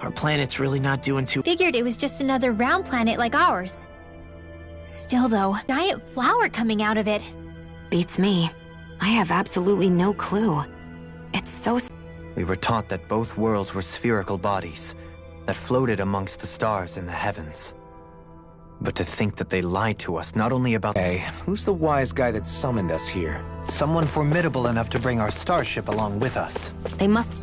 Our planet's really not doing too... Figured it was just another round planet like ours. Still though, giant flower coming out of it. Beats me. I have absolutely no clue. It's so... We were taught that both worlds were spherical bodies that floated amongst the stars in the heavens. But to think that they lied to us not only about... Hey, who's the wise guy that summoned us here? Someone formidable enough to bring our starship along with us. They must...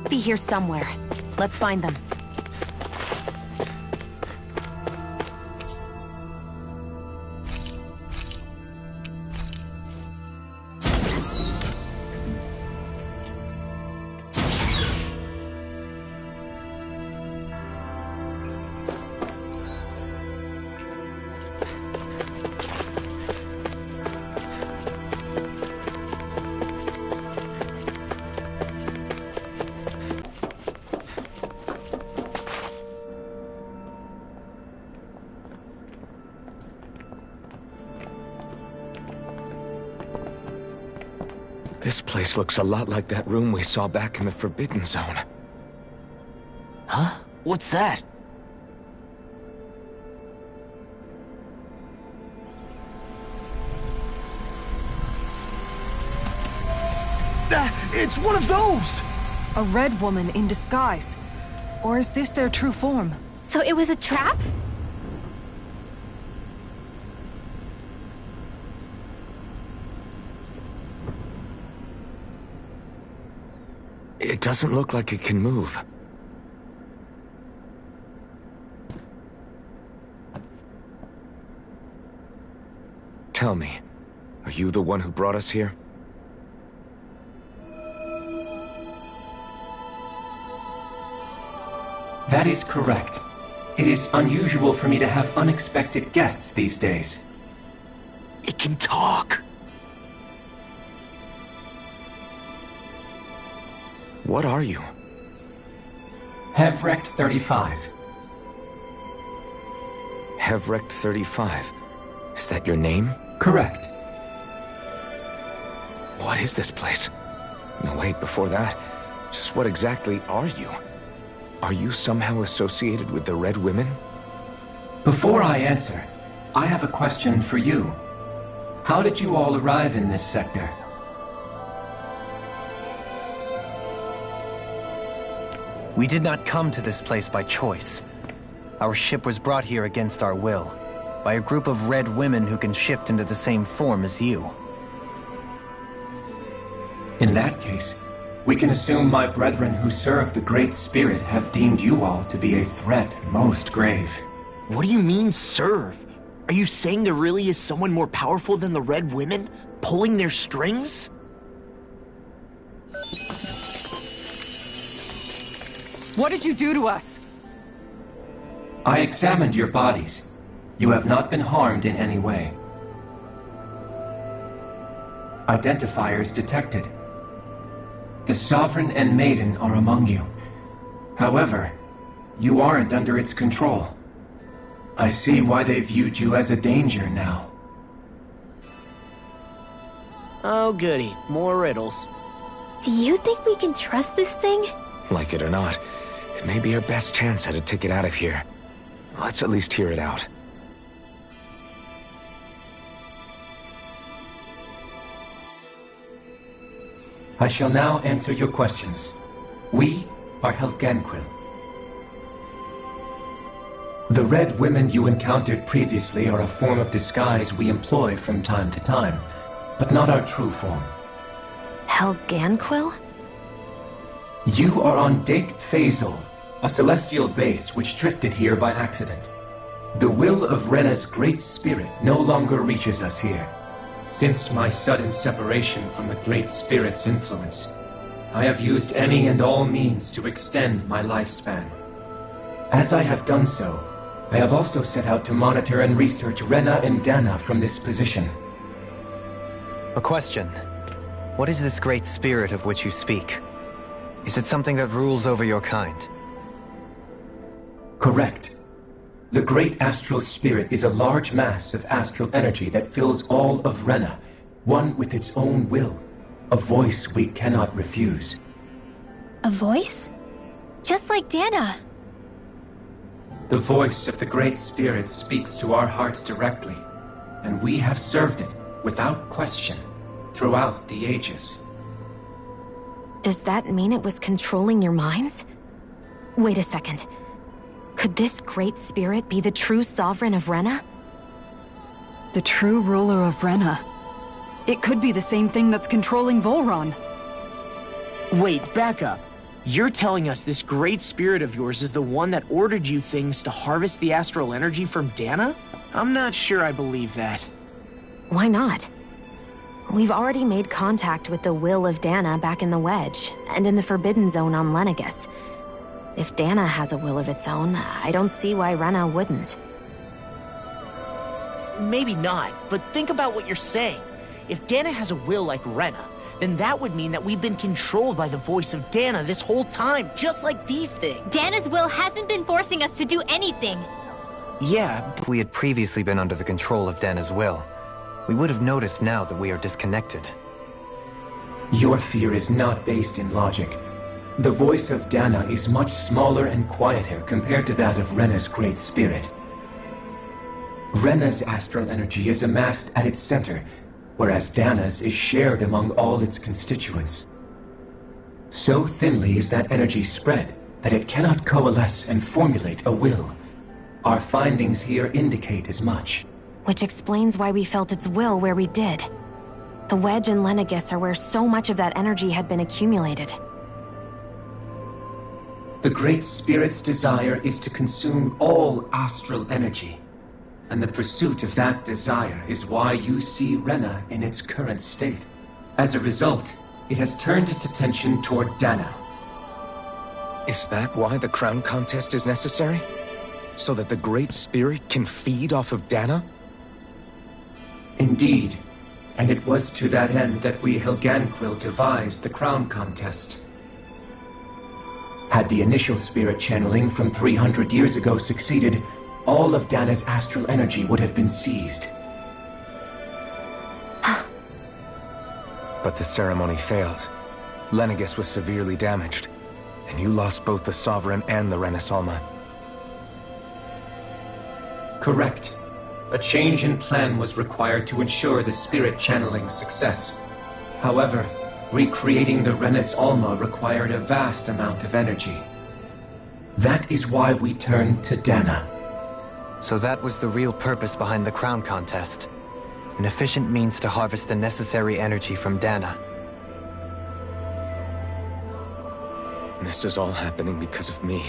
be here somewhere. Let's find them. This place looks a lot like that room we saw back in the Forbidden Zone. Huh? What's that? It's one of those! A red woman in disguise. Or is this their true form? So it was a trap? It doesn't look like it can move. Tell me, are you the one who brought us here? That is correct. It is unusual for me to have unexpected guests these days. It can talk! What are you? Hevrect 35. Hevrect 35. Is that your name? Correct. What is this place? No, wait, before that, just what exactly are you? Are you somehow associated with the Red Women? Before I answer, I have a question for you. How did you all arrive in this sector? We did not come to this place by choice. Our ship was brought here against our will, by a group of red women who can shift into the same form as you. In that case, we can assume my brethren who serve the Great Spirit have deemed you all to be a threat most grave. What do you mean, serve? Are you saying there really is someone more powerful than the Red Women, pulling their strings? What did you do to us? I examined your bodies. You have not been harmed in any way. Identifiers detected. The Sovereign and Maiden are among you. However, you aren't under its control. I see why they viewed you as a danger now. Oh goody, more riddles. Do you think we can trust this thing? Like it or not, it may be our best chance at a ticket out of here. Let's at least hear it out. I shall now answer your questions. We are Helganquil. The Red Women you encountered previously are a form of disguise we employ from time to time, but not our true form. Helganquil? You are on Date Phasol, a celestial base which drifted here by accident. The will of Rena's Great Spirit no longer reaches us here. Since my sudden separation from the Great Spirit's influence, I have used any and all means to extend my lifespan. As I have done so, I have also set out to monitor and research Rena and Dahna from this position. A question. What is this Great Spirit of which you speak? Is it something that rules over your kind? Correct. The Great Astral Spirit is a large mass of astral energy that fills all of Rena, one with its own will, a voice we cannot refuse. A voice? Just like Dahna. The voice of the Great Spirit speaks to our hearts directly, and we have served it, without question, throughout the ages. Does that mean it was controlling your minds? Wait a second. Could this Great Spirit be the true sovereign of Rena? The true ruler of Rena. It could be the same thing that's controlling Volron. Wait, back up. You're telling us this great spirit of yours is the one that ordered you things to harvest the astral energy from Dahna? I'm not sure I believe that. Why not? We've already made contact with the will of Dahna back in the Wedge, and in the Forbidden Zone on Lenegus. If Dahna has a will of its own, I don't see why Rena wouldn't. Maybe not, but think about what you're saying. If Dahna has a will like Rena, then that would mean that we've been controlled by the voice of Dahna this whole time, just like these things. Dahna's will hasn't been forcing us to do anything. Yeah, If we had previously been under the control of Dahna's will, we would have noticed now that we are disconnected. Your fear is not based in logic. The voice of Dahna is much smaller and quieter compared to that of Rena's Great Spirit. Rena's astral energy is amassed at its center, whereas Dahna's is shared among all its constituents. So thinly is that energy spread that it cannot coalesce and formulate a will. Our findings here indicate as much. Which explains why we felt its will where we did. The Wedge and Lenegus are where so much of that energy had been accumulated. The Great Spirit's desire is to consume all astral energy. And the pursuit of that desire is why you see Rena in its current state. As a result, it has turned its attention toward Dahna. Is that why the crown contest is necessary? So that the Great Spirit can feed off of Dahna? Indeed. And it was to that end that we Helganquil devised the crown contest. Had the initial spirit channeling from 300 years ago succeeded, all of Dahna's astral energy would have been seized. But the ceremony failed. Lenegus was severely damaged, and you lost both the Sovereign and the Renasalma. Correct. A change in plan was required to ensure the spirit channeling's success. However, recreating the Renis Alma required a vast amount of energy. That is why we turned to Dahna. So that was the real purpose behind the crown contest. An efficient means to harvest the necessary energy from Dahna. This is all happening because of me.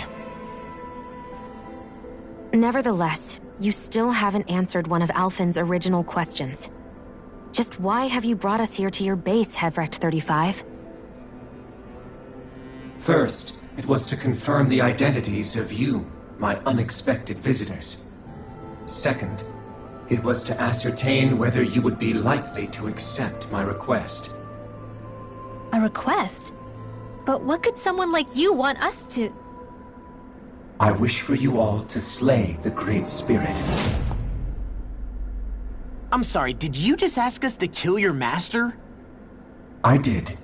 Nevertheless, you still haven't answered one of Alphen's original questions. Just why have you brought us here to your base, Hevrecht 35? First, it was to confirm the identities of you, my unexpected visitors. Second, it was to ascertain whether you would be likely to accept my request. A request? But what could someone like you want us to... I wish for you all to slay the Great Spirit. I'm sorry, did you just ask us to kill your master? I did.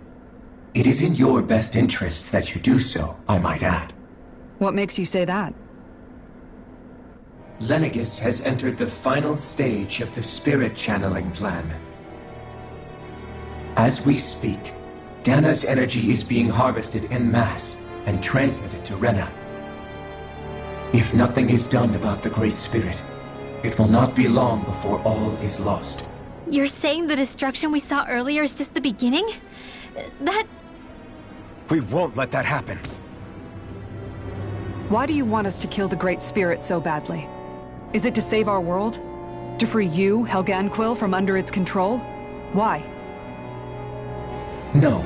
It is in your best interest that you do so, I might add. What makes you say that? Lenegus has entered the final stage of the spirit channeling plan. As we speak, Dahna's energy is being harvested en masse and transmitted to Rena. If nothing is done about the Great Spirit, it will not be long before all is lost. You're saying the destruction we saw earlier is just the beginning? That... We won't let that happen. Why do you want us to kill the Great Spirit so badly? Is it to save our world? To free you, Helganquil, from under its control? Why? No.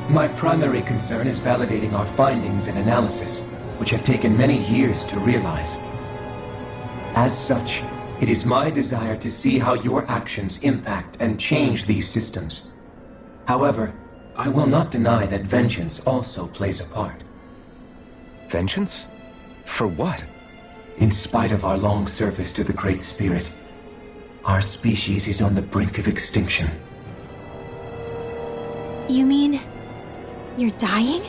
My primary concern is validating our findings and analysis, which have taken many years to realize. As such, it is my desire to see how your actions impact and change these systems. However, I will not deny that vengeance also plays a part. Vengeance? For what? In spite of our long service to the Great Spirit, our species is on the brink of extinction. You mean... you're dying?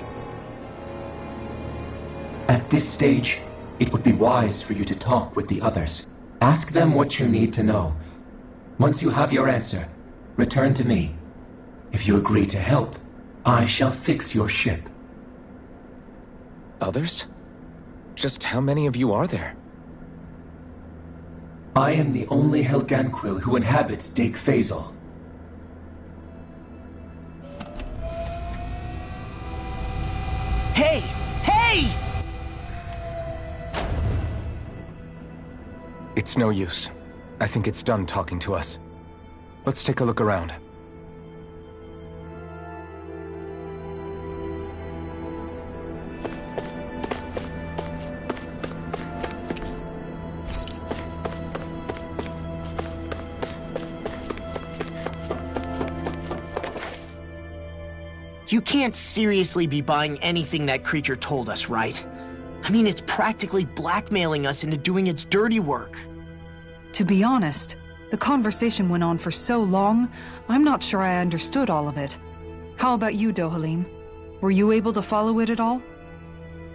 At this stage, it would be wise for you to talk with the others. Ask them what you need to know. Once you have your answer, return to me. If you agree to help, I shall fix your ship. Others? Just how many of you are there? I am the only Helganquil who inhabits Dake Faisal. Hey! Hey! It's no use. I think it's done talking to us. Let's take a look around. You can't seriously be buying anything that creature told us, right? I mean, it's practically blackmailing us into doing its dirty work. To be honest, the conversation went on for so long, I'm not sure I understood all of it. How about you, Dohalim? Were you able to follow it at all?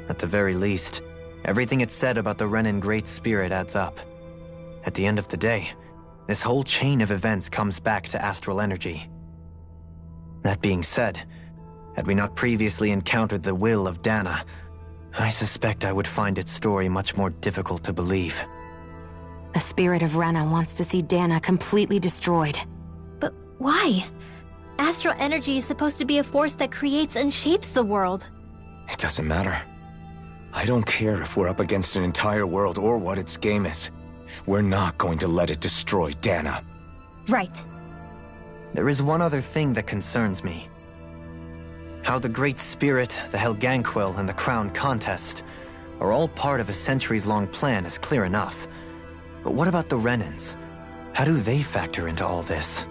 At the very least, everything it said about the Renan Great Spirit adds up. At the end of the day, this whole chain of events comes back to astral energy. That being said, had we not previously encountered the will of Dahna, I suspect I would find its story much more difficult to believe. The spirit of Rena wants to see Dahna completely destroyed. But why? Astral energy is supposed to be a force that creates and shapes the world. It doesn't matter. I don't care if we're up against an entire world or what its game is. We're not going to let it destroy Dahna. Right. There is one other thing that concerns me. How the Great Spirit, the Helganquil, and the Crown Contest are all part of a centuries-long plan is clear enough. But what about the Renans? How do they factor into all this?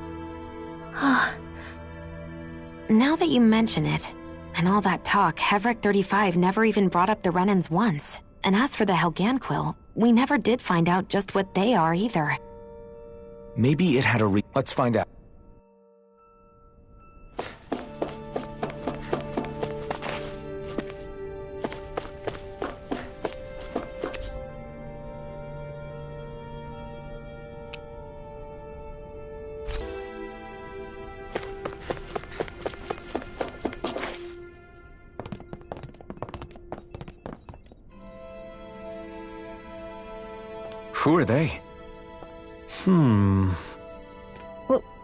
Now that you mention it, and all that talk, Hevrek 35 never even brought up the Renans once. And as for the Helganquil, we never did find out just what they are either. Maybe it had a Let's find out. Who are they?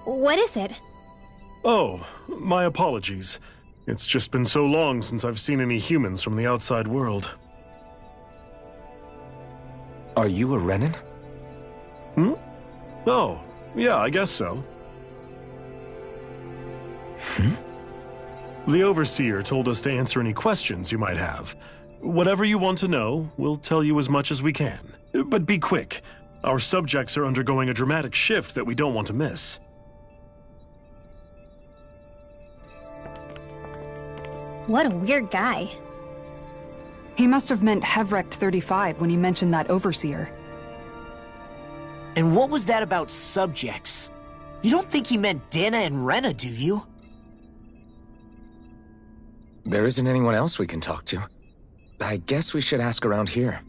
What is it? Oh, my apologies. It's just been so long since I've seen any humans from the outside world. Are you a Renan? Oh, yeah, I guess so. The Overseer told us to answer any questions you might have. Whatever you want to know, we'll tell you as much as we can. But be quick. Our subjects are undergoing a dramatic shift that we don't want to miss. What a weird guy. He must have meant Hevrek 35 when he mentioned that Overseer. And what was that about subjects? You don't think he meant Dahna and Rena, do you? There isn't anyone else we can talk to. I guess we should ask around here.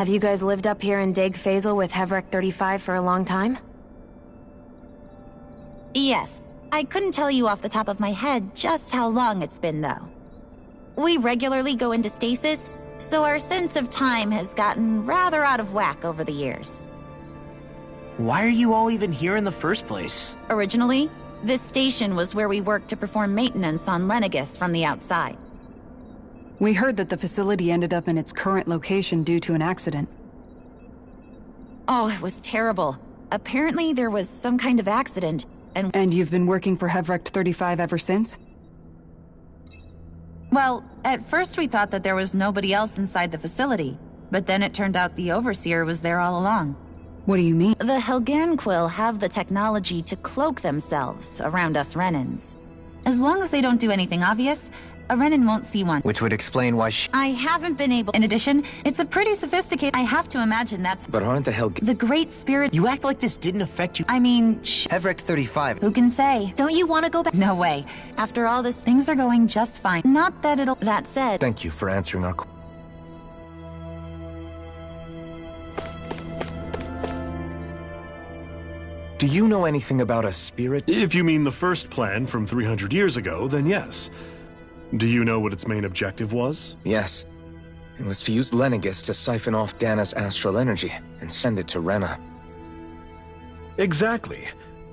Have you guys lived up here in Deg Faisal with Hevrek 35 for a long time? Yes. I couldn't tell you off the top of my head just how long it's been, though. We regularly go into stasis, so our sense of time has gotten rather out of whack over the years. Why are you all even here in the first place? Originally, this station was where we worked to perform maintenance on Lenegis from the outside. We heard that the facility ended up in its current location due to an accident. Oh, it was terrible. Apparently there was some kind of accident, and... And you've been working for Hevrek 35 ever since? Well, at first we thought that there was nobody else inside the facility, but then it turned out the Overseer was there all along. What do you mean? The Helganquil have the technology to cloak themselves around us Renans. As long as they don't do anything obvious, a Renan won't see one. Which would explain why I haven't been able... In addition, it's a pretty sophisticated... I have to imagine that's... But aren't the The Great Spirit... You act like this didn't affect you. I mean, Hevrek 35. Who can say? Don't you want to go back? No way. After all this, things are going just fine. Not that it'll... That said... Thank you for answering our... Do you know anything about a spirit? If you mean the first plan from 300 years ago, then yes. Do you know what its main objective was? Yes. It was to use Lenegis to siphon off Dahna's astral energy and send it to Rena. Exactly.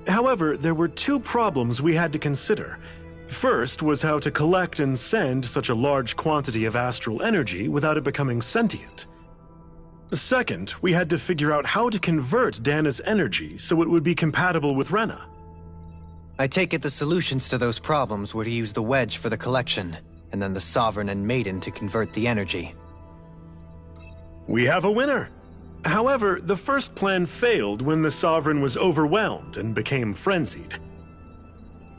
However, there were two problems we had to consider. First was how to collect and send such a large quantity of astral energy without it becoming sentient. Second, we had to figure out how to convert Dahna's energy so it would be compatible with Rena. I take it the solutions to those problems were to use the wedge for the collection, and then the Sovereign and Maiden to convert the energy. We have a winner! However, the first plan failed when the Sovereign was overwhelmed and became frenzied.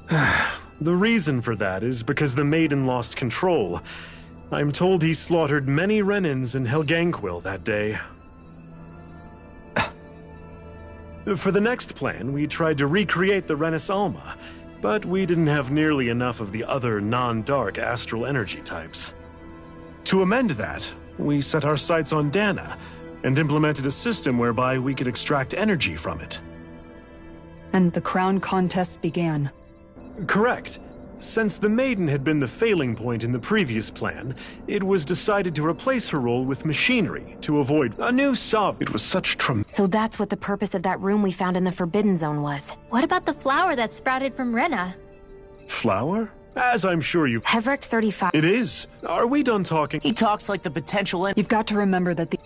The reason for that is because the Maiden lost control. I'm told he slaughtered many Renans in Helganquil that day. For the next plan, we tried to recreate the Renis Alma, but we didn't have nearly enough of the other non-dark astral energy types. To amend that, we set our sights on Dahna, and implemented a system whereby we could extract energy from it. And the crown contests began. Correct. Since the Maiden had been the failing point in the previous plan, it was decided to replace her role with machinery to avoid a new Sovereign. It was such So that's what the purpose of that room we found in the Forbidden Zone was. What about the flower that sprouted from Rena? Flower? As I'm sure you've... Hevrek 35. It is. Are we done talking? He talks like the potential You've got to remember that the...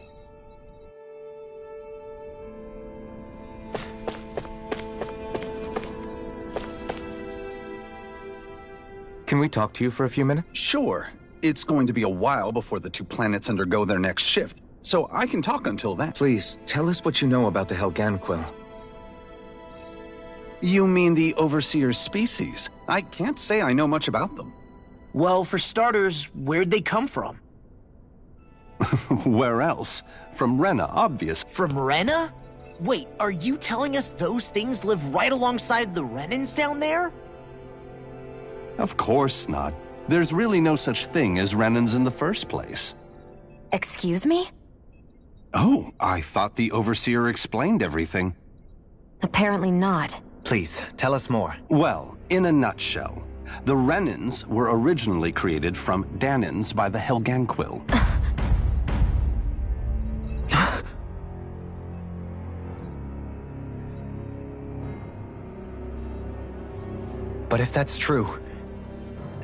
Can we talk to you for a few minutes? Sure. It's going to be a while before the two planets undergo their next shift, so I can talk until then. Please, tell us what you know about the Helganquil. You mean the Overseer's species? I can't say I know much about them. Well, for starters, where'd they come from? Where else? From Rena, obvious. From Rena? Wait, are you telling us those things live right alongside the Renans down there? Of course not. There's really no such thing as Renans in the first place. Excuse me? Oh, I thought the Overseer explained everything. Apparently not. Please, tell us more. Well, in a nutshell, the Renans were originally created from Dahnans by the Helganquil. But if that's true,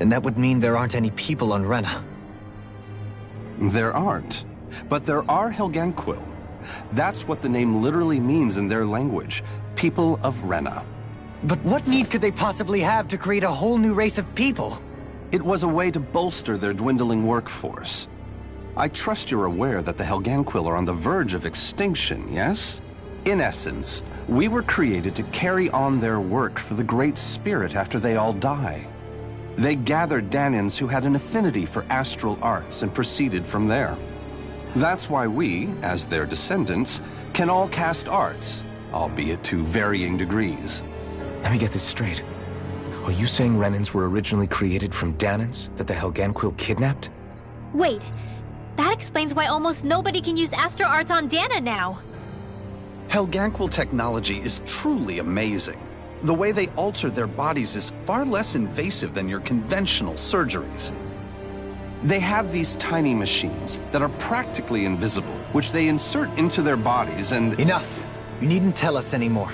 then that would mean there aren't any people on Rena. There aren't. But there are Helganquil. That's what the name literally means in their language. People of Rena. But what need could they possibly have to create a whole new race of people? It was a way to bolster their dwindling workforce. I trust you're aware that the Helganquil are on the verge of extinction, yes? In essence, we were created to carry on their work for the Great Spirit after they all die. They gathered Dahnans who had an affinity for astral arts and proceeded from there. That's why we, as their descendants, can all cast arts, albeit to varying degrees. Let me get this straight. Are you saying Renans were originally created from Dahnans that the Helganquil kidnapped? Wait, that explains why almost nobody can use astral arts on Dahna now. Helganquil technology is truly amazing. The way they alter their bodies is far less invasive than your conventional surgeries. They have these tiny machines that are practically invisible, which they insert into their bodies and— Enough! You needn't tell us anymore.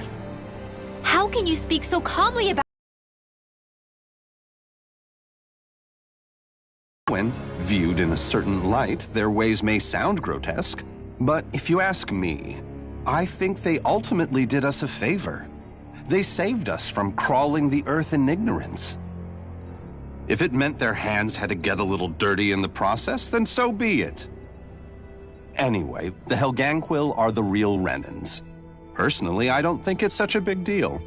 How can you speak so calmly about— When viewed in a certain light, their ways may sound grotesque. But if you ask me, I think they ultimately did us a favor. They saved us from crawling the earth in ignorance. If it meant their hands had to get a little dirty in the process, then so be it. Anyway, the Helganquil are the real Renans. Personally, I don't think it's such a big deal.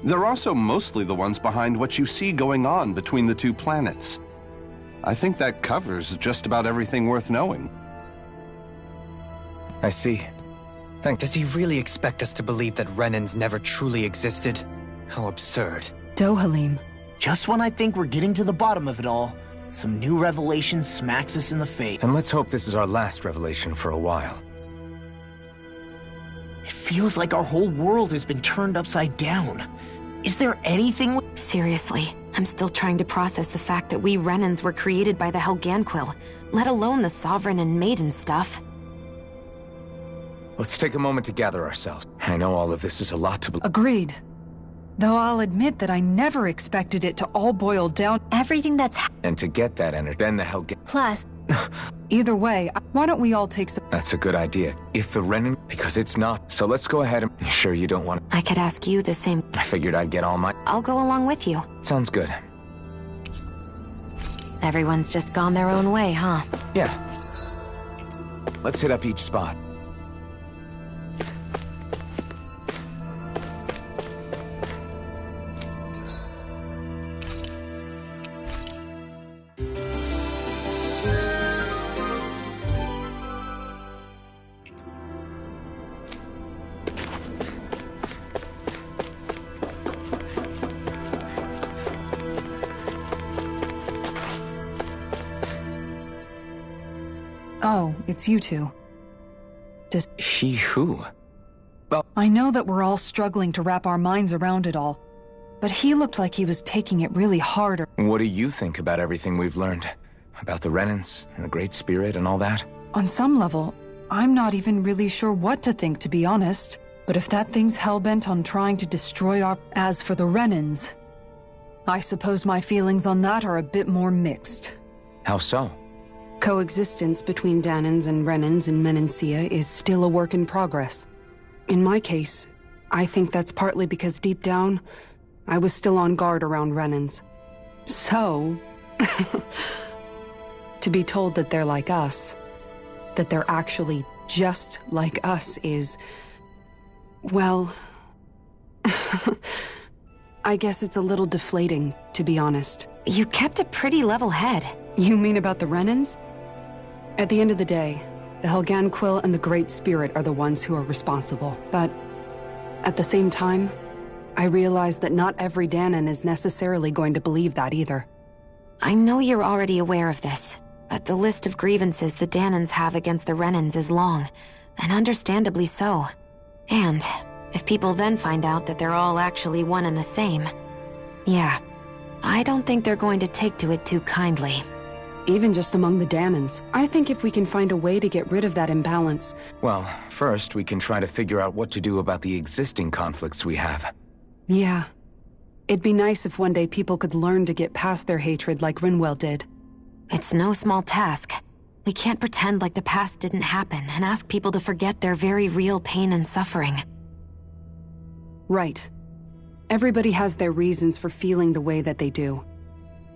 They're also mostly the ones behind what you see going on between the two planets. I think that covers just about everything worth knowing. I see. Does he really expect us to believe that Renans never truly existed? How absurd. Dohalim. Just when I think we're getting to the bottom of it all, some new revelation smacks us in the face. And let's hope this is our last revelation for a while. It feels like our whole world has been turned upside down. Is there anything Seriously, I'm still trying to process the fact that we Renans were created by the Helganquil, let alone the Sovereign and Maiden stuff. Let's take a moment to gather ourselves. I know all of this is a lot to believe. Agreed. Though I'll admit that I never expected it to all boil down. Everything that's And to get that energy, then the plus. Either way, why don't we all take some— That's a good idea. If the Renan, because it's not. So let's go ahead and— You sure you don't want— I could ask you the same. I figured I'd get all my— I'll go along with you. Sounds good. Everyone's just gone their own way, huh? Yeah. Let's hit up each spot. Oh, it's you two. Does— He who? I know that we're all struggling to wrap our minds around it all, but he looked like he was taking it really hard. What do you think about everything we've learned? About the Renans and the Great Spirit and all that? On some level, I'm not even really sure what to think, to be honest. But if that thing's hellbent on trying to destroy our— As for the Renans, I suppose my feelings on that are a bit more mixed. How so? Coexistence between Dahnans and Renans in Menancia is still a work in progress. In my case, I think that's partly because deep down, I was still on guard around Renans. So, to be told that they're like us, that they're actually just like us is— well, I guess it's a little deflating, to be honest. You kept a pretty level head. You mean about the Renans? At the end of the day, the Helganquil and the Great Spirit are the ones who are responsible. But at the same time, I realize that not every Dahnan is necessarily going to believe that either. I know you're already aware of this, but the list of grievances the Dahnans have against the Renans is long, and understandably so. And if people then find out that they're all actually one and the same, yeah, I don't think they're going to take to it too kindly. Even just among the Dahnans, I think if we can find a way to get rid of that imbalance— Well, first we can try to figure out what to do about the existing conflicts we have. Yeah. It'd be nice if one day people could learn to get past their hatred like Rinwell did. It's no small task. We can't pretend like the past didn't happen and ask people to forget their very real pain and suffering. Right. Everybody has their reasons for feeling the way that they do.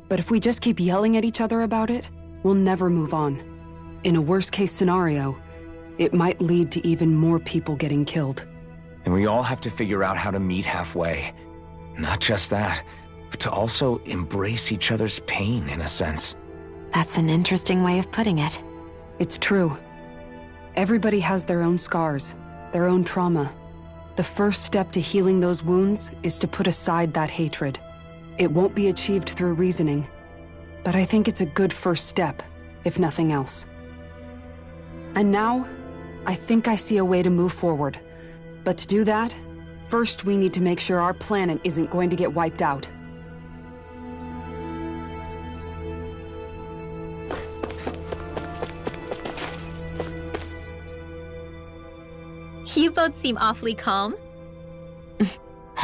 But if we just keep yelling at each other about it, we'll never move on. In a worst-case scenario, it might lead to even more people getting killed. And we all have to figure out how to meet halfway. Not just that, but to also embrace each other's pain, in a sense. That's an interesting way of putting it. It's true. Everybody has their own scars, their own trauma. The first step to healing those wounds is to put aside that hatred. It won't be achieved through reasoning, but I think it's a good first step, if nothing else. And now, I think I see a way to move forward. But to do that, first we need to make sure our planet isn't going to get wiped out. You both seem awfully calm.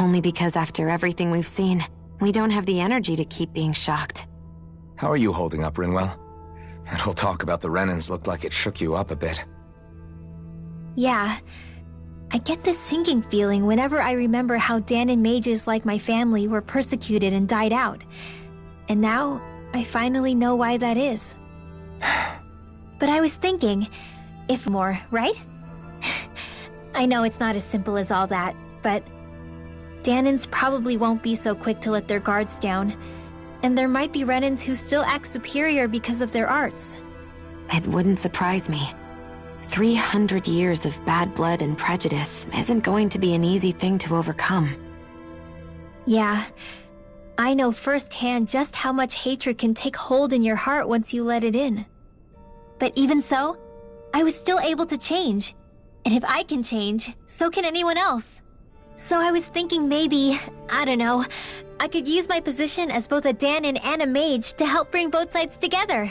Only because after everything we've seen, we don't have the energy to keep being shocked. How are you holding up, Rinwell? That whole talk about the Renans looked like it shook you up a bit. Yeah. I get this sinking feeling whenever I remember how Dan and mages like my family were persecuted and died out. And now, I finally know why that is. But I was thinking, if more, right? I know it's not as simple as all that, but Danans probably won't be so quick to let their guards down. And there might be Renans who still act superior because of their arts. It wouldn't surprise me. 300 years of bad blood and prejudice isn't going to be an easy thing to overcome. Yeah, I know firsthand just how much hatred can take hold in your heart once you let it in. But even so, I was still able to change. And if I can change, so can anyone else. So I was thinking maybe, I don't know, I could use my position as both a Danan and a mage to help bring both sides together.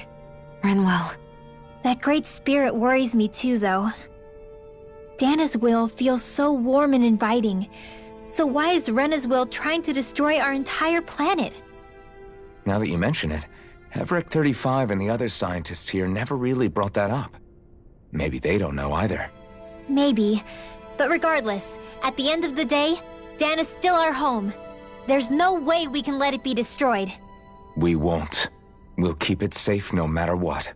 Rinwell. That great spirit worries me too, though. Dana's will feels so warm and inviting. So why is Rena's will trying to destroy our entire planet? Now that you mention it, Everett 35 and the other scientists here never really brought that up. Maybe they don't know either. Maybe. But regardless, at the end of the day, Dana's still our home. There's no way we can let it be destroyed. We won't. We'll keep it safe no matter what.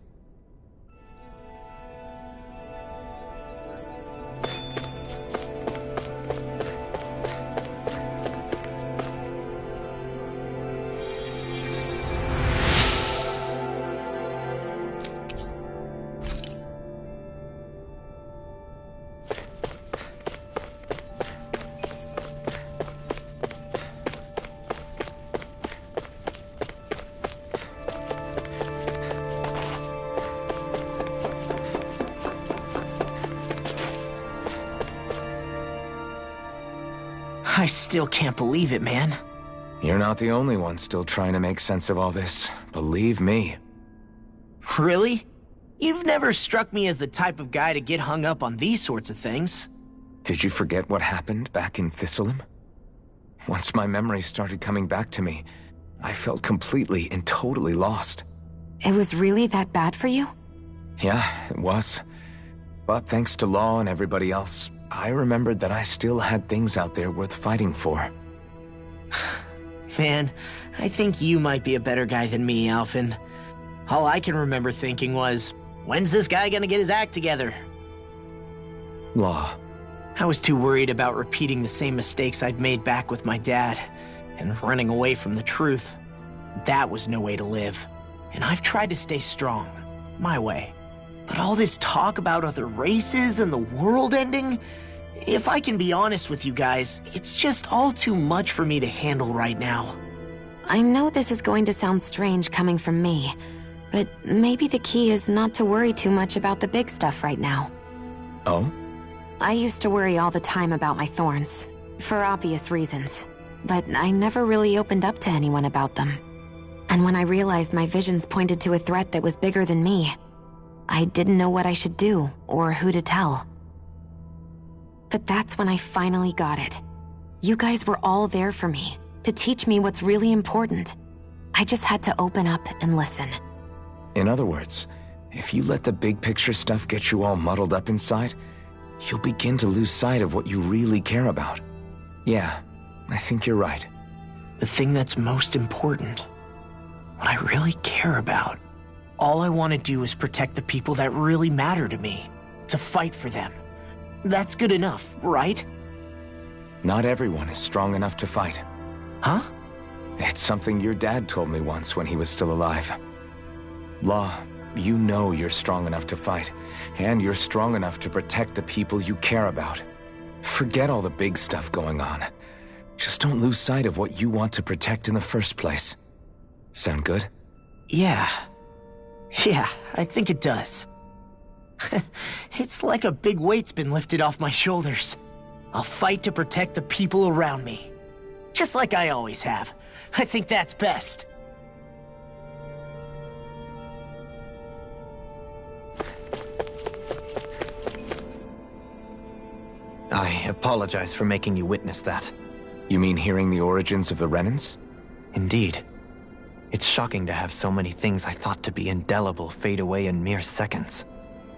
I still can't believe it, man. You're not the only one still trying to make sense of all this. Believe me. Really? You've never struck me as the type of guy to get hung up on these sorts of things. Did you forget what happened back in Thistleum? Once my memories started coming back to me, I felt completely and totally lost. It was really that bad for you? Yeah, it was. But thanks to Law and everybody else, I remembered that I still had things out there worth fighting for. Man, I think you might be a better guy than me, Alphen. All I can remember thinking was, when's this guy gonna get his act together? Law. I was too worried about repeating the same mistakes I'd made back with my dad, and running away from the truth. That was no way to live. And I've tried to stay strong, my way. But all this talk about other races and the world ending, if I can be honest with you guys, it's just all too much for me to handle right now. I know this is going to sound strange coming from me, but maybe the key is not to worry too much about the big stuff right now. Oh? I used to worry all the time about my thorns, for obvious reasons, but I never really opened up to anyone about them. And when I realized my visions pointed to a threat that was bigger than me, I didn't know what I should do, or who to tell. But that's when I finally got it. You guys were all there for me, to teach me what's really important. I just had to open up and listen. In other words, if you let the big picture stuff get you all muddled up inside, you'll begin to lose sight of what you really care about. Yeah, I think you're right. The thing that's most important, what I really care about, all I want to do is protect the people that really matter to me, to fight for them. That's good enough, right? Not everyone is strong enough to fight. Huh? It's something your dad told me once when he was still alive. Law, you know you're strong enough to fight, and you're strong enough to protect the people you care about. Forget all the big stuff going on. Just don't lose sight of what you want to protect in the first place. Sound good? Yeah. Yeah, I think it does. It's like a big weight's been lifted off my shoulders. I'll fight to protect the people around me. Just like I always have. I think that's best. I apologize for making you witness that. You mean hearing the origins of the Renans? Indeed. It's shocking to have so many things I thought to be indelible fade away in mere seconds.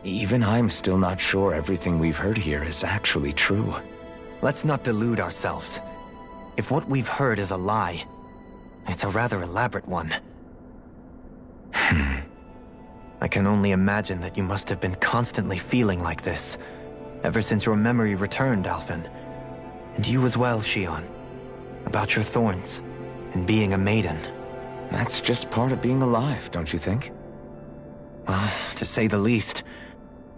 Even I'm still not sure everything we've heard here is actually true. Let's not delude ourselves. If what we've heard is a lie, it's a rather elaborate one. I can only imagine that you must have been constantly feeling like this, ever since your memory returned, Alphen. And you as well, Shionne. About your thorns, and being a maiden. That's just part of being alive, don't you think? Well, to say the least.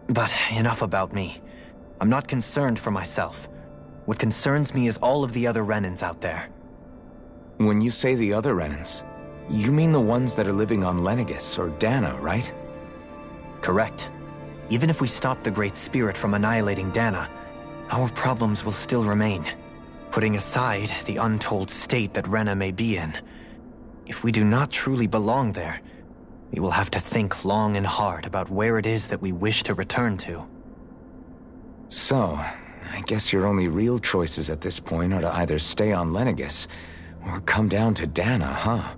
But enough about me. I'm not concerned for myself. What concerns me is all of the other Renans out there. When you say the other Renans, you mean the ones that are living on Lenegis or Dahna, right? Correct. Even if we stop the Great Spirit from annihilating Dahna, our problems will still remain. Putting aside the untold state that Rena may be in, if we do not truly belong there, we will have to think long and hard about where it is that we wish to return to. So, I guess your only real choices at this point are to either stay on Lenegis or come down to Dahna, huh?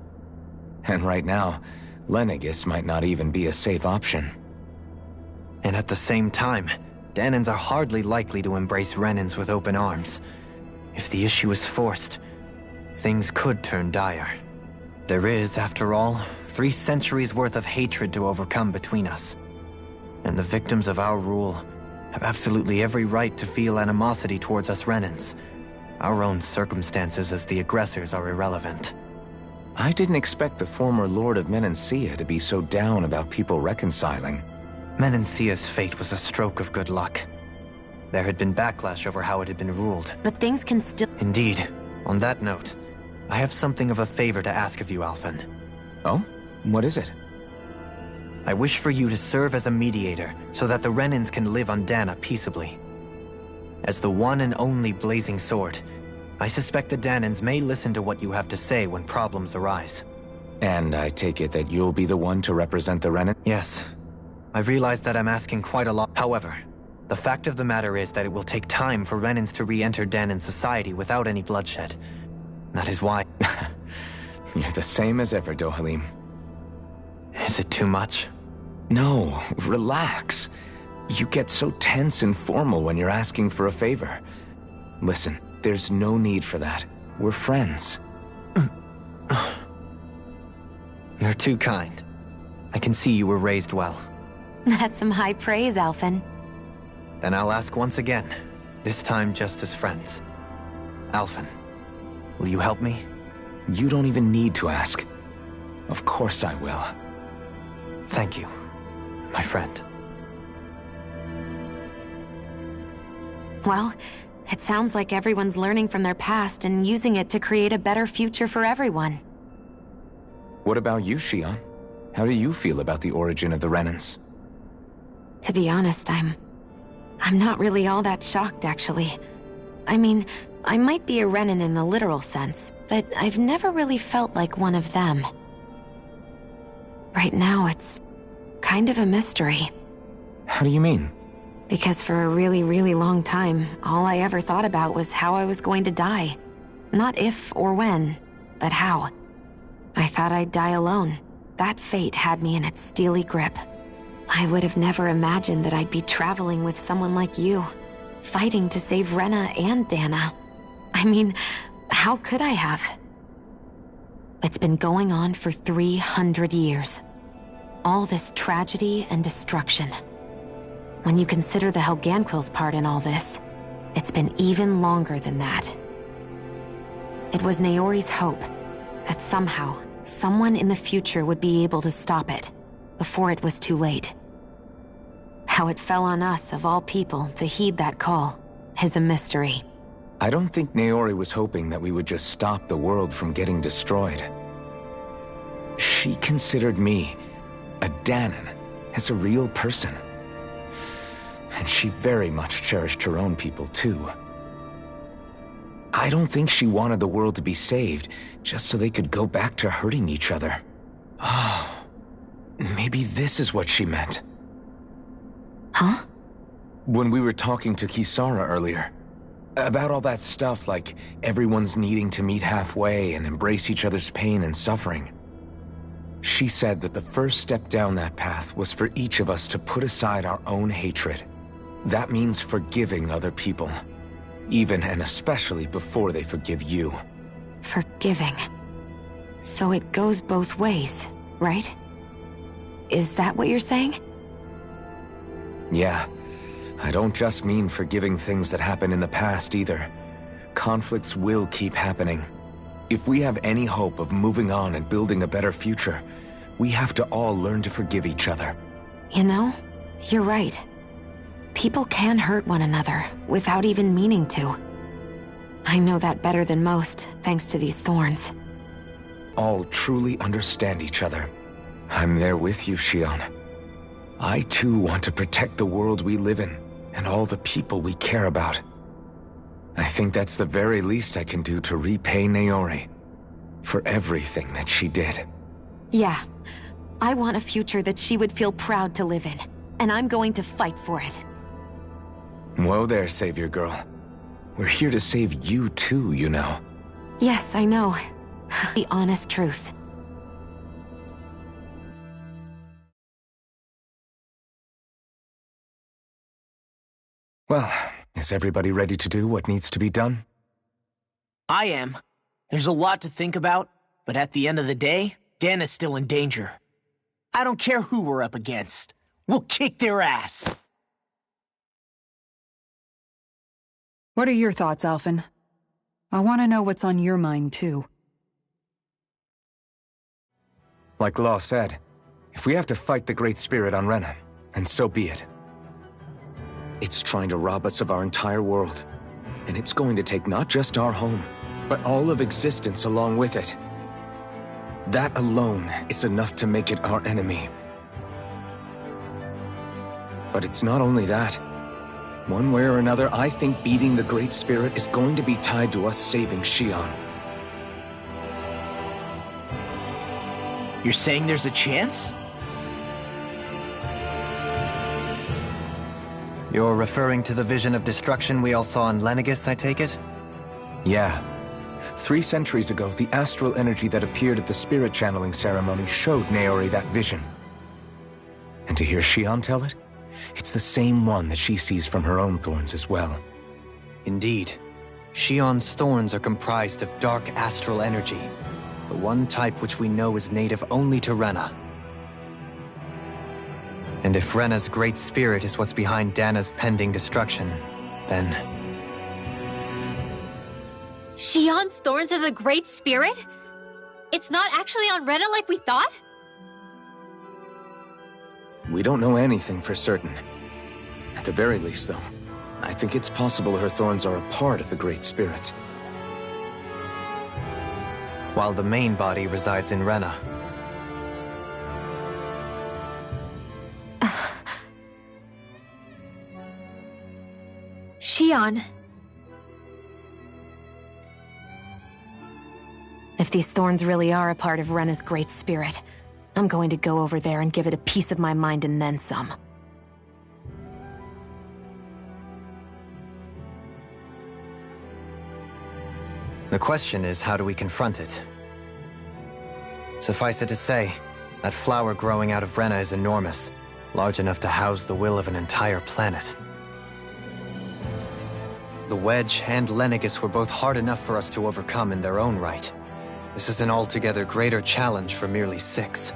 And right now, Lenegis might not even be a safe option. And at the same time, Dahnans are hardly likely to embrace Renans with open arms. If the issue is forced, things could turn dire. There is, after all, 3 centuries worth of hatred to overcome between us. And the victims of our rule have absolutely every right to feel animosity towards us Renans. Our own circumstances as the aggressors are irrelevant. I didn't expect the former Lord of Menancia to be so down about people reconciling. Menancia's fate was a stroke of good luck. There had been backlash over how it had been ruled. But things can still... Indeed. On that note, I have something of a favor to ask of you, Alphen. Oh? What is it? I wish for you to serve as a mediator so that the Renans can live on Dahna peaceably. As the one and only Blazing Sword, I suspect the Dahnans may listen to what you have to say when problems arise. And I take it that you'll be the one to represent the Renan? Yes. I realize that I'm asking quite a lot. However, the fact of the matter is that it will take time for Renans to re-enter Dahnan society without any bloodshed. That is why... You're the same as ever, Dohalim. Is it too much? No, relax. You get so tense and formal when you're asking for a favor. Listen, there's no need for that. We're friends. You're too kind. I can see you were raised well. That's some high praise, Alphen. Then I'll ask once again, this time just as friends. Alphen, will you help me? You don't even need to ask. Of course I will. Thank you, my friend. Well, it sounds like everyone's learning from their past and using it to create a better future for everyone. What about you, Shionne? How do you feel about the origin of the Renans? To be honest, I'm not really all that shocked, actually. I mean, I might be a Renan in the literal sense, but I've never really felt like one of them. Right now, it's kind of a mystery. How do you mean? Because for a really, really long time, all I ever thought about was how I was going to die. Not if or when, but how. I thought I'd die alone. That fate had me in its steely grip. I would have never imagined that I'd be traveling with someone like you, fighting to save Rena and Dahna. I mean, How could I have? It's been going on for 300 years. All this tragedy and destruction. When you consider the Helganquil's part in all this, it's been even longer than that. It was Naori's hope that somehow, someone in the future would be able to stop it, before it was too late. How it fell on us, of all people, to heed that call, is a mystery. I don't think Naori was hoping that we would just stop the world from getting destroyed. She considered me, a Dahnan, as a real person. And she very much cherished her own people, too. I don't think she wanted the world to be saved, just so they could go back to hurting each other. Oh, maybe this is what she meant. Huh? When we were talking to Kisara earlier, about all that stuff like everyone's needing to meet halfway and embrace each other's pain and suffering. She said that the first step down that path was for each of us to put aside our own hatred. That means forgiving other people, even and especially before they forgive you. Forgiving. So it goes both ways, right? Is that what you're saying? Yeah. I don't just mean forgiving things that happened in the past either. Conflicts will keep happening. If we have any hope of moving on and building a better future, we have to all learn to forgive each other. You know, you're right. People can hurt one another without even meaning to. I know that better than most, thanks to these thorns. All truly understand each other. I'm there with you, Shionne. I too want to protect the world we live in, and all the people we care about. I think that's the very least I can do to repay Naori for everything that she did. Yeah. I want a future that she would feel proud to live in, and I'm going to fight for it. Whoa there, Savior Girl. We're here to save you too, you know. Yes, I know. The honest truth. Well, is everybody ready to do what needs to be done? I am. There's a lot to think about, but at the end of the day, Dana's still in danger. I don't care who we're up against. We'll kick their ass. What are your thoughts, Alphen? I want to know what's on your mind, too. Like Law said, if we have to fight the Great Spirit on Rena, then so be it. It's trying to rob us of our entire world, and it's going to take not just our home, but all of existence along with it. That alone is enough to make it our enemy. But it's not only that. One way or another, I think beating the Great Spirit is going to be tied to us saving Shionne. You're saying there's a chance? You're referring to the vision of destruction we all saw in Lenegis, I take it? Yeah. 3 centuries ago, the astral energy that appeared at the spirit channeling ceremony showed Naori that vision. And to hear Shionne tell it, it's the same one that she sees from her own thorns as well. Indeed. Shionne's thorns are comprised of dark astral energy, the one type which we know is native only to Rena. And if Rena's great spirit is what's behind Dana's pending destruction, then... Shionne's thorns are the Great Spirit? It's not actually on Rena like we thought? We don't know anything for certain. At the very least, though, I think it's possible her thorns are a part of the Great Spirit. While the main body resides in Rena. Shionne. If these thorns really are a part of Rena's great spirit, I'm going to go over there and give it a piece of my mind and then some. The question is, how do we confront it? Suffice it to say, that flower growing out of Rena is enormous, large enough to house the will of an entire planet. The Wedge and Lenegis were both hard enough for us to overcome in their own right. This is an altogether greater challenge for merely 6.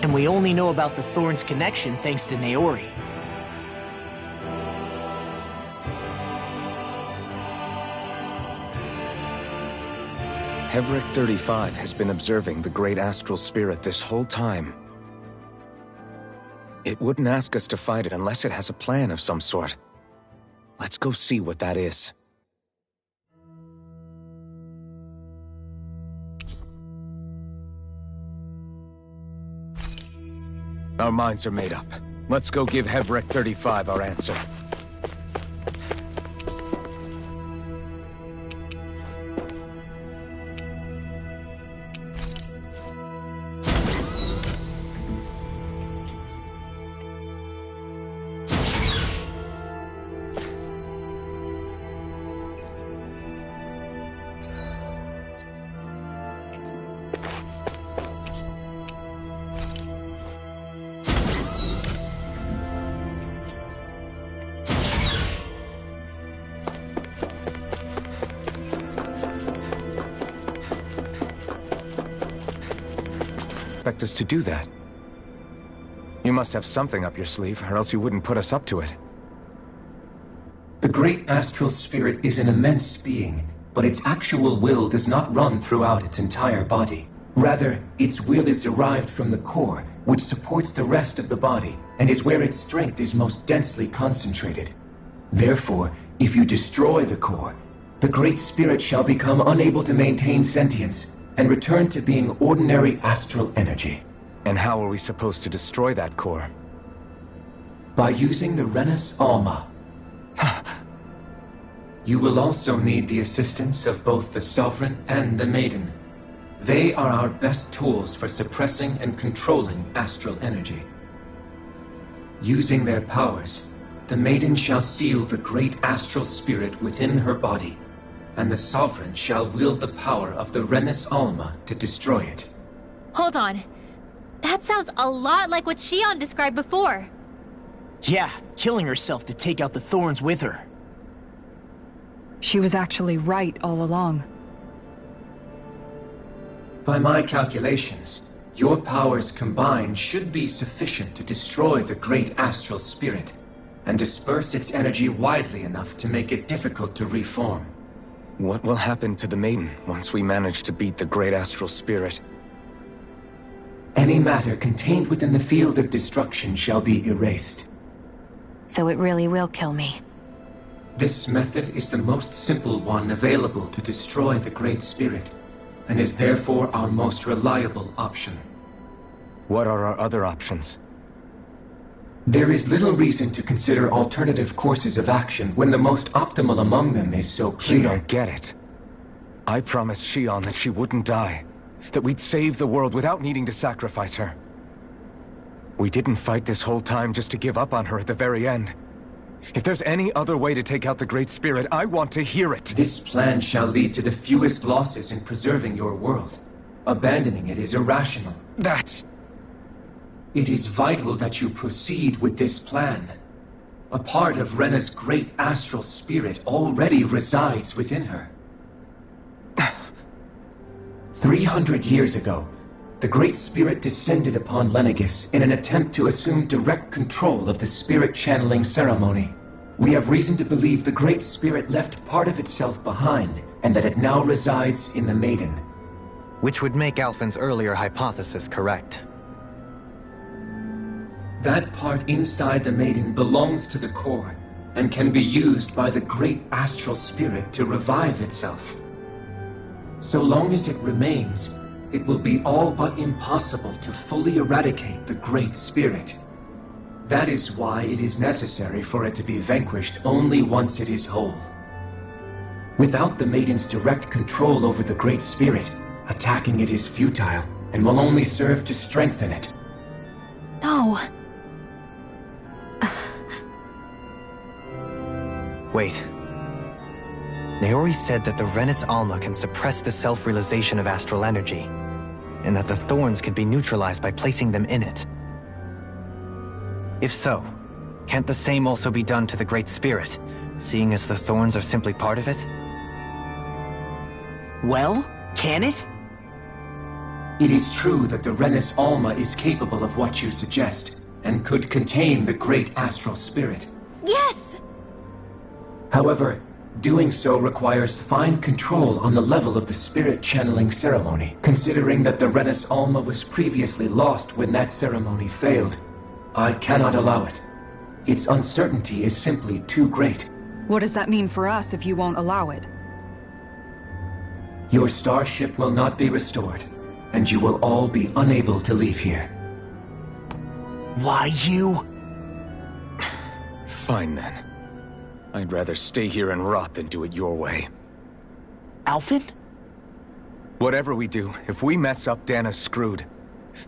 And we only know about the Thorn's connection thanks to Naori. Hevric 35 has been observing the great astral spirit this whole time. It wouldn't ask us to fight it unless it has a plan of some sort. Let's go see what that is. Our minds are made up. Let's go give Hevric 35 our answer. Expect us to do that? You must have something up your sleeve, or else you wouldn't put us up to it. The great astral spirit is an immense being, but its actual will does not run throughout its entire body. Rather, its will is derived from the core, which supports the rest of the body, and is where its strength is most densely concentrated. Therefore, if you destroy the core, the great spirit shall become unable to maintain sentience, and return to being ordinary astral energy. And how are we supposed to destroy that core? By using the Rena's Alma. You will also need the assistance of both the Sovereign and the Maiden. They are our best tools for suppressing and controlling astral energy. Using their powers, the Maiden shall seal the great astral spirit within her body, and the Sovereign shall wield the power of the Rena's Alma to destroy it. Hold on. That sounds a lot like what Shionne described before. Yeah, killing herself to take out the Thorns with her. She was actually right all along. By my calculations, your powers combined should be sufficient to destroy the great astral spirit, and disperse its energy widely enough to make it difficult to reform. What will happen to the Maiden once we manage to beat the great astral spirit? Any matter contained within the field of destruction shall be erased. So it really will kill me. This method is the most simple one available to destroy the great spirit, and is therefore our most reliable option. What are our other options? There is little reason to consider alternative courses of action when the most optimal among them is so clear. You don't get it. I promised Shionne that she wouldn't die, that we'd save the world without needing to sacrifice her. We didn't fight this whole time just to give up on her at the very end. If there's any other way to take out the Great Spirit, I want to hear it. This plan shall lead to the fewest losses in preserving your world. Abandoning it is irrational. It is vital that you proceed with this plan. A part of Rena's great astral spirit already resides within her. 300 years ago, the Great Spirit descended upon Lenegis in an attempt to assume direct control of the spirit channeling ceremony. We have reason to believe the Great Spirit left part of itself behind, and that it now resides in the Maiden. Which would make Alphen's earlier hypothesis correct. That part inside the Maiden belongs to the core, and can be used by the great astral spirit to revive itself. So long as it remains, it will be all but impossible to fully eradicate the Great Spirit. That is why it is necessary for it to be vanquished only once it is whole. Without the Maiden's direct control over the Great Spirit, attacking it is futile, and will only serve to strengthen it. No. Wait. Naori said that the Rena's Alma can suppress the self-realization of astral energy, and that the Thorns can be neutralized by placing them in it. If so, Can't the same also be done to the Great Spirit, seeing as the thorns are simply part of it? Well, can it? It is true that the Renis Alma is capable of what you suggest, and could contain the great astral spirit. Yes! However, doing so requires fine control on the level of the spirit channeling ceremony, considering that the Renis Alma was previously lost when that ceremony failed. I cannot allow it. Its uncertainty is simply too great. What does that mean for us if you won't allow it? Your starship will not be restored, and you will all be unable to leave here. Why you? Fine then. I'd rather stay here and rot than do it your way. Alphen? Whatever we do, if we mess up, Dahna's screwed.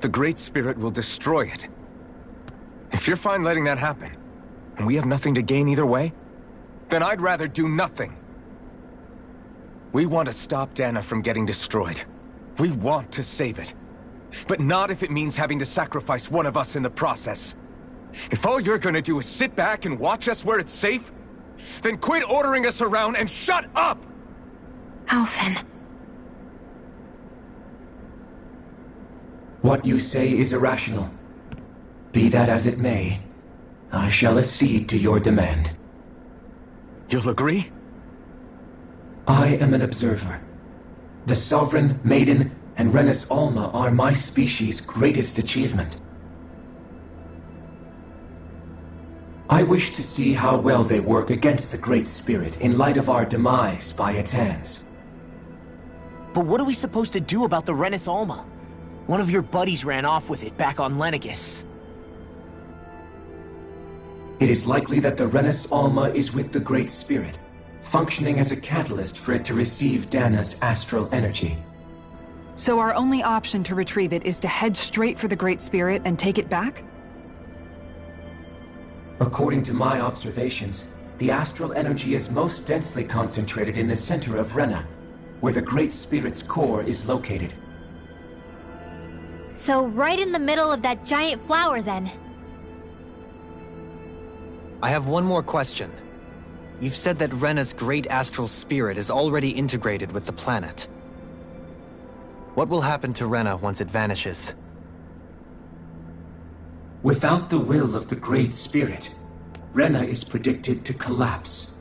The Great Spirit will destroy it. If you're fine letting that happen, and we have nothing to gain either way, then I'd rather do nothing. We want to stop Dahna from getting destroyed. We want to save it. But not if it means having to sacrifice one of us in the process. If all you're gonna do is sit back and watch us where it's safe, then quit ordering us around and shut up! Alphen. What you say is irrational. Be that as it may, I shall accede to your demand. You'll agree? I am an observer. The Sovereign, Maiden, and Renis Alma are my species' greatest achievement. I wish to see how well they work against the Great Spirit in light of our demise by its hands. But what are we supposed to do about the Renis Alma? One of your buddies ran off with it back on Lenegis. It is likely that the Renis Alma is with the Great Spirit, functioning as a catalyst for it to receive Dahna's astral energy. So our only option to retrieve it is to head straight for the Great Spirit and take it back? According to my observations, the astral energy is most densely concentrated in the center of Rena, where the Great Spirit's core is located. So right in the middle of that giant flower, then. I have one more question. You've said that Rena's great astral spirit is already integrated with the planet. What will happen to Rena once it vanishes? Without the will of the Great Spirit, Rena is predicted to collapse.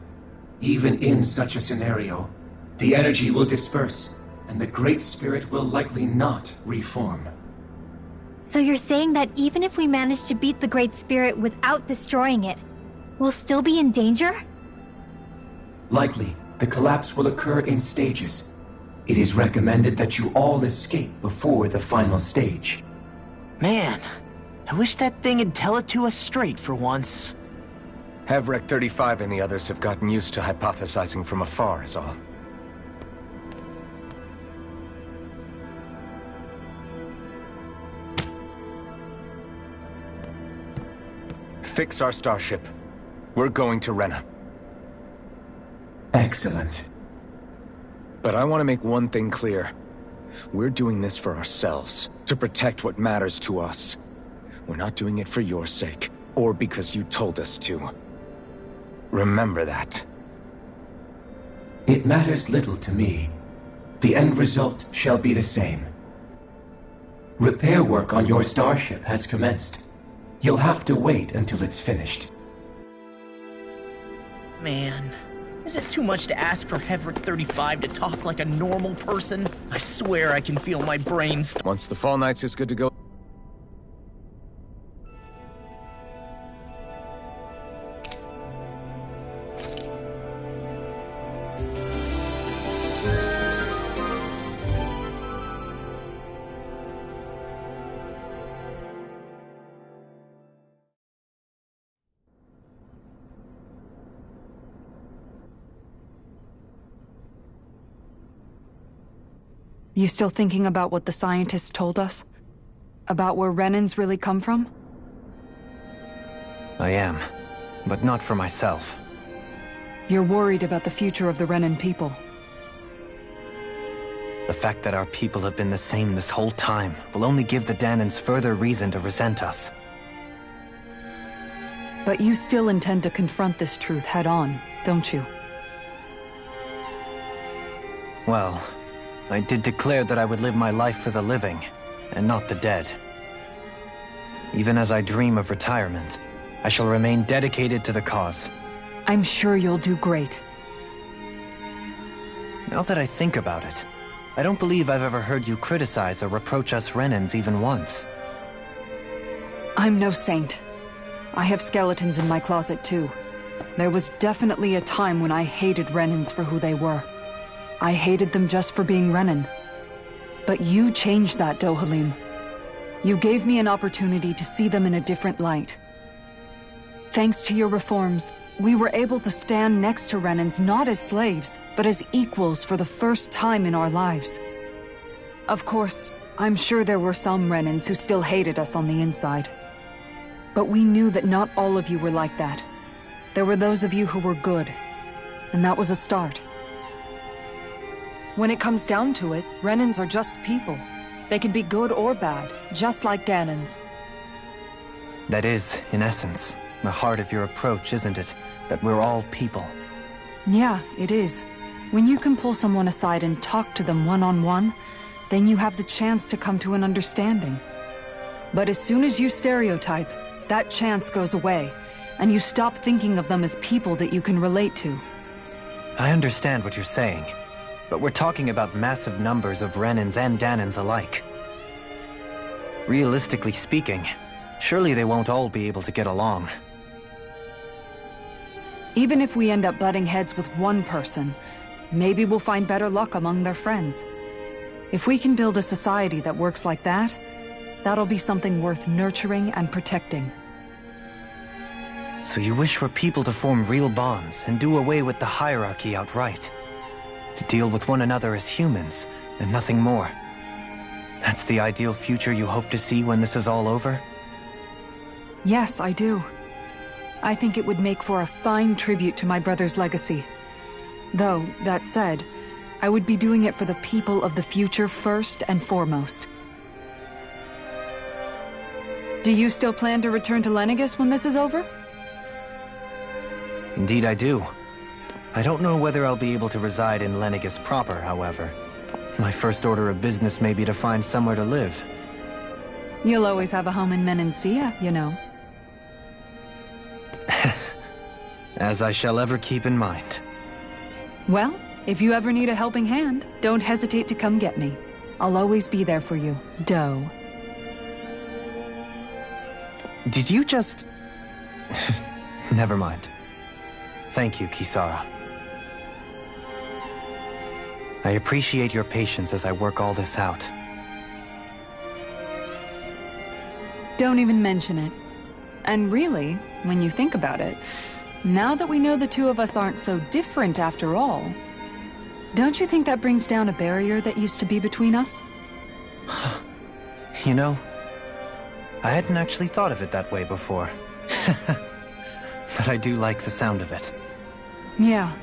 Even in such a scenario, the energy will disperse, and the Great Spirit will likely not reform. So you're saying that even if we manage to beat the Great Spirit without destroying it, we'll still be in danger? Likely, the collapse will occur in stages. It is recommended that you all escape before the final stage. Man, I wish that thing would tell it to us straight for once. Hevrek 35 and the others have gotten used to hypothesizing from afar is all. Fix our starship. We're going to Rena. Excellent. But I want to make one thing clear. We're doing this for ourselves, to protect what matters to us. We're not doing it for your sake, or because you told us to. Remember that. It matters little to me. The end result shall be the same. Repair work on your starship has commenced. You'll have to wait until it's finished. Man, is it too much to ask for Hevrek 35 to talk like a normal person? I swear I can feel my brain Once the Fall Knights is good to go. You still thinking about what the scientists told us? About where Renans really come from? I am, but not for myself. You're worried about the future of the Renan people. The fact that our people have been the same this whole time will only give the Dahnans further reason to resent us. But you still intend to confront this truth head-on, don't you? Well, I did declare that I would live my life for the living, and not the dead. Even as I dream of retirement, I shall remain dedicated to the cause. I'm sure you'll do great. Now that I think about it, I don't believe I've ever heard you criticize or reproach us Renans even once. I'm no saint. I have skeletons in my closet too. There was definitely a time when I hated Renans for who they were. I hated them just for being Renan. But you changed that, Dohalim. You gave me an opportunity to see them in a different light. Thanks to your reforms, we were able to stand next to Renans not as slaves, but as equals for the first time in our lives. Of course, I'm sure there were some Renans who still hated us on the inside. But we knew that not all of you were like that. There were those of you who were good, and that was a start. When it comes down to it, Renans are just people. They can be good or bad, just like Dahnans. That is, in essence, the heart of your approach, isn't it? That we're all people. Yeah, it is. When you can pull someone aside and talk to them one-on-one, then you have the chance to come to an understanding. But as soon as you stereotype, that chance goes away, and you stop thinking of them as people that you can relate to. I understand what you're saying, but we're talking about massive numbers of Renans and Dahnans alike. Realistically speaking, surely they won't all be able to get along. Even if we end up butting heads with one person, maybe we'll find better luck among their friends. If we can build a society that works like that, that'll be something worth nurturing and protecting. So you wish for people to form real bonds and do away with the hierarchy outright? To deal with one another as humans, and nothing more? That's the ideal future you hope to see when this is all over? Yes, I do. I think it would make for a fine tribute to my brother's legacy. Though, that said, I would be doing it for the people of the future first and foremost. Do you still plan to return to Lenegis when this is over? Indeed I do. I don't know whether I'll be able to reside in Lenegis proper, however. My first order of business may be to find somewhere to live. You'll always have a home in Menancia, you know. As I shall ever keep in mind. Well, if you ever need a helping hand, don't hesitate to come get me. I'll always be there for you, Doe. Did you just... Never mind. Thank you, Kisara. I appreciate your patience as I work all this out. Don't even mention it. And really, when you think about it, now that we know the two of us aren't so different after all, don't you think that brings down a barrier that used to be between us? You know, I hadn't actually thought of it that way before. But I do like the sound of it. Yeah,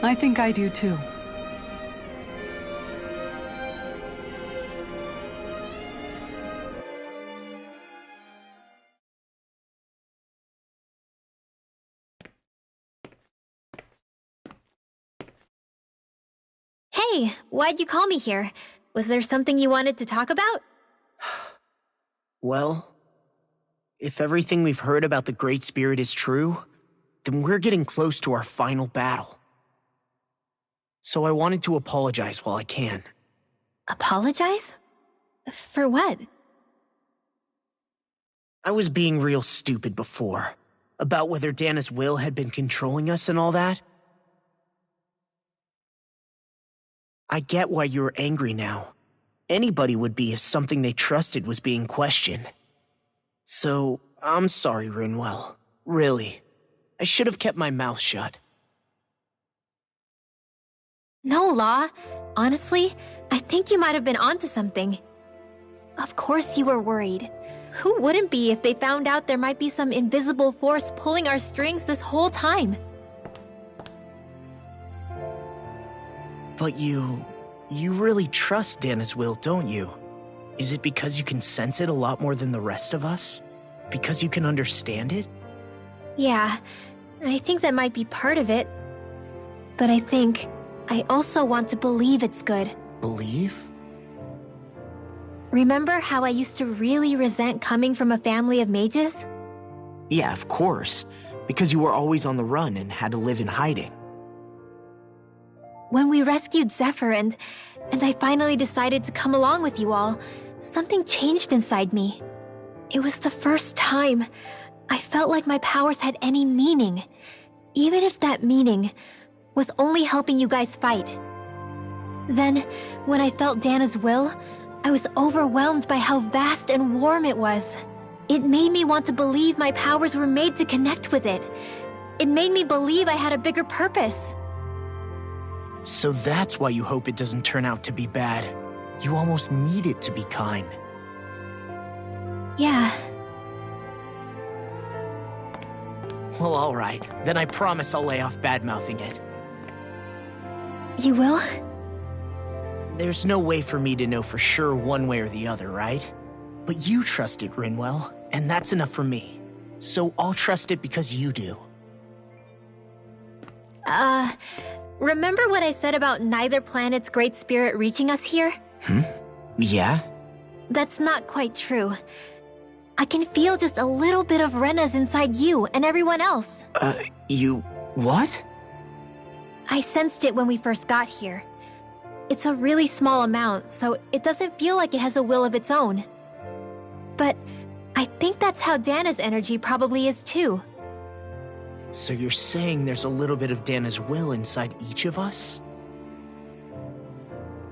I think I do too. Hey, why'd you call me here? Was there something you wanted to talk about? Well, if everything we've heard about the Great Spirit is true, then we're getting close to our final battle. So I wanted to apologize while I can. Apologize? For what? I was being real stupid before, about whether Dana's will had been controlling us and all that. I get why you're angry now. Anybody would be if something they trusted was being questioned. So, I'm sorry, Rinwell. Really. I should have kept my mouth shut. No, Law. Honestly, I think you might have been onto something. Of course you were worried. Who wouldn't be if they found out there might be some invisible force pulling our strings this whole time? But you really trust Dana's will, don't you? Is it because you can sense it a lot more than the rest of us? Because you can understand it? Yeah, I think that might be part of it. But I think I also want to believe it's good. Believe? Remember how I used to really resent coming from a family of mages? Yeah, of course. Because you were always on the run and had to live in hiding. When we rescued Zephyr and I finally decided to come along with you all, something changed inside me. It was the first time I felt like my powers had any meaning, even if that meaning was only helping you guys fight. Then, when I felt Dana's will, I was overwhelmed by how vast and warm it was. It made me want to believe my powers were made to connect with it. It made me believe I had a bigger purpose. So that's why you hope it doesn't turn out to be bad. You almost need it to be kind. Yeah. Well, alright. Then I promise I'll lay off bad-mouthing it. You will? There's no way for me to know for sure one way or the other, right? But you trust it, Rinwell, and that's enough for me. So I'll trust it because you do. Remember what I said about neither planet's great spirit reaching us here? Yeah? That's not quite true. I can feel just a little bit of Rena's inside you and everyone else. You... what? I sensed it when we first got here. It's a really small amount, so it doesn't feel like it has a will of its own. But I think that's how Dana's energy probably is too. So you're saying there's a little bit of Dana's will inside each of us?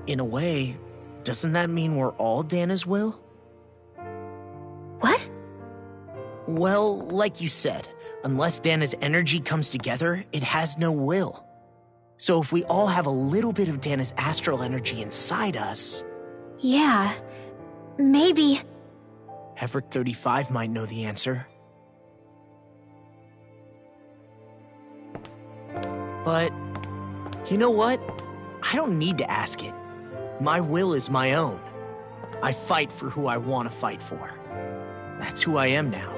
In a way, doesn't that mean we're all Dana's will? What? Well, like you said, unless Dana's energy comes together, it has no will. So if we all have a little bit of Dana's astral energy inside us... Yeah, maybe... Everett 35 might know the answer. But, you know what? I don't need to ask it. My will is my own. I fight for who I want to fight for. That's who I am now.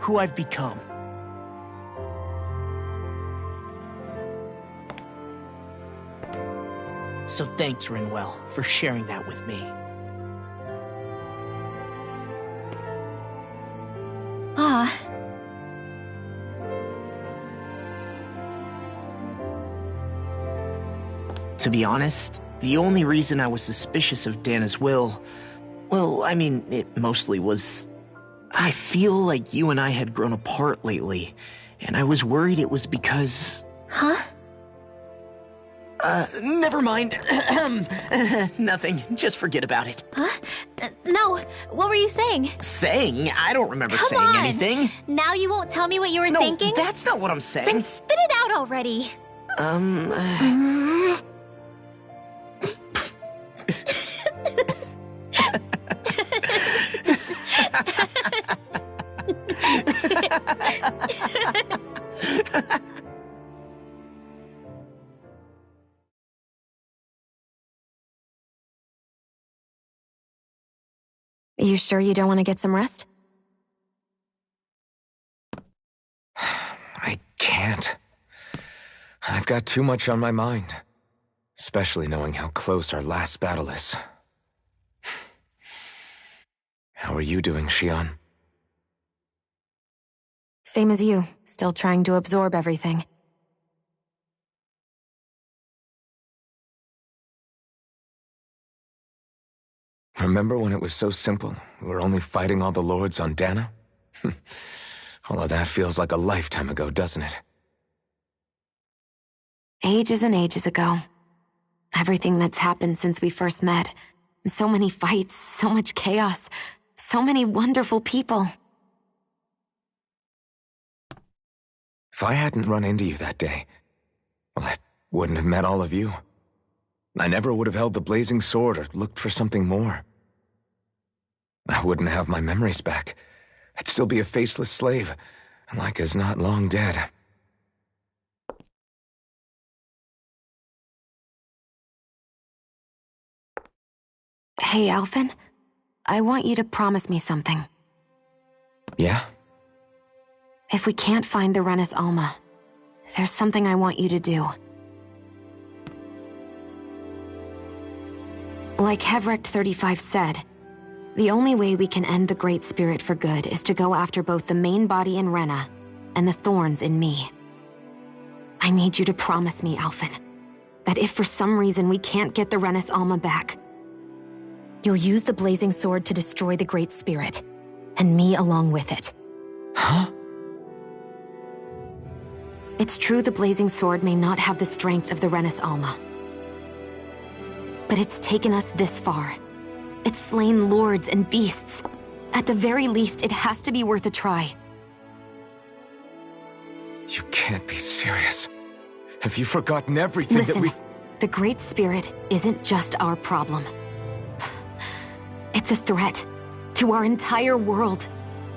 Who I've become. So thanks, Rinwell, for sharing that with me. Ah. To be honest, the only reason I was suspicious of Dana's will, well, I mean, it mostly was... I feel like you and I had grown apart lately, and I was worried it was because... Huh? Never mind. Nothing. Just forget about it. Huh? No, what were you saying? Saying? I don't remember Come saying on. anything. Now you won't tell me what you were thinking? No, that's not what I'm saying. Then spit it out already. You sure you don't want to get some rest? I can't. I've got too much on my mind. Especially knowing how close our last battle is. How are you doing, Shionne? Same as you, still trying to absorb everything. Remember when it was so simple? We were only fighting all the lords on Dana? All of that feels like a lifetime ago, doesn't it? Ages and ages ago. Everything that's happened since we first met. So many fights, so much chaos, so many wonderful people. If I hadn't run into you that day, well, I wouldn't have met all of you. I never would have held the blazing sword or looked for something more. I wouldn't have my memories back. I'd still be a faceless slave, like as not long dead. Hey, Alphen. I want you to promise me something. Yeah? If we can't find the Renis Alma, there's something I want you to do. Like Hevrect 35 said, the only way we can end the Great Spirit for good is to go after both the main body in Rena and the thorns in me. I need you to promise me, Alphen, that if for some reason we can't get the Renis Alma back, you'll use the Blazing Sword to destroy the Great Spirit, and me along with it. Huh? It's true the Blazing Sword may not have the strength of the Renis Alma, but it's taken us this far. It's slain lords and beasts. At the very least, it has to be worth a try. You can't be serious. Have you forgotten everything Listen, that we... The Great Spirit isn't just our problem. It's a threat to our entire world.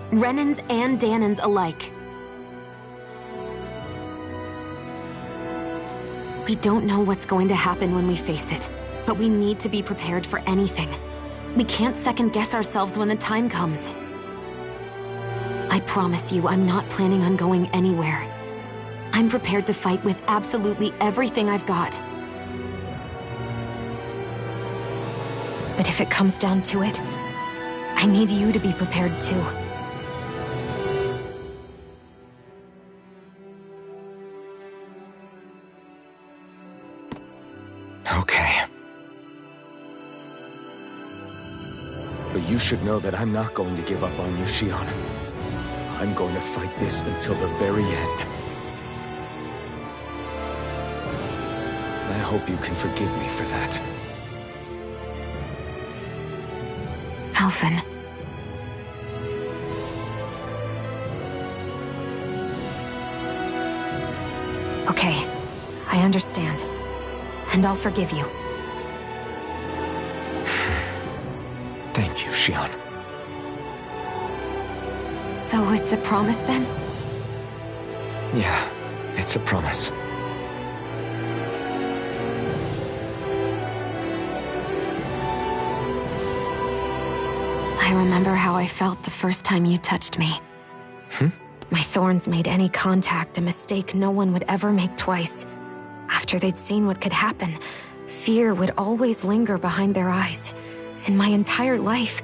Renans and Dahnans alike. We don't know what's going to happen when we face it, but we need to be prepared for anything. We can't second-guess ourselves when the time comes. I promise you, I'm not planning on going anywhere. I'm prepared to fight with absolutely everything I've got. But if it comes down to it, I need you to be prepared too. Okay. But you should know that I'm not going to give up on you, Shionne. I'm going to fight this until the very end. I hope you can forgive me for that. Alphen. Okay, I understand. And I'll forgive you. Thank you, Shionne. So it's a promise then? Yeah, it's a promise. I remember how I felt the first time you touched me. My thorns made any contact a mistake no one would ever make twice. After they'd seen what could happen, fear would always linger behind their eyes. In my entire life,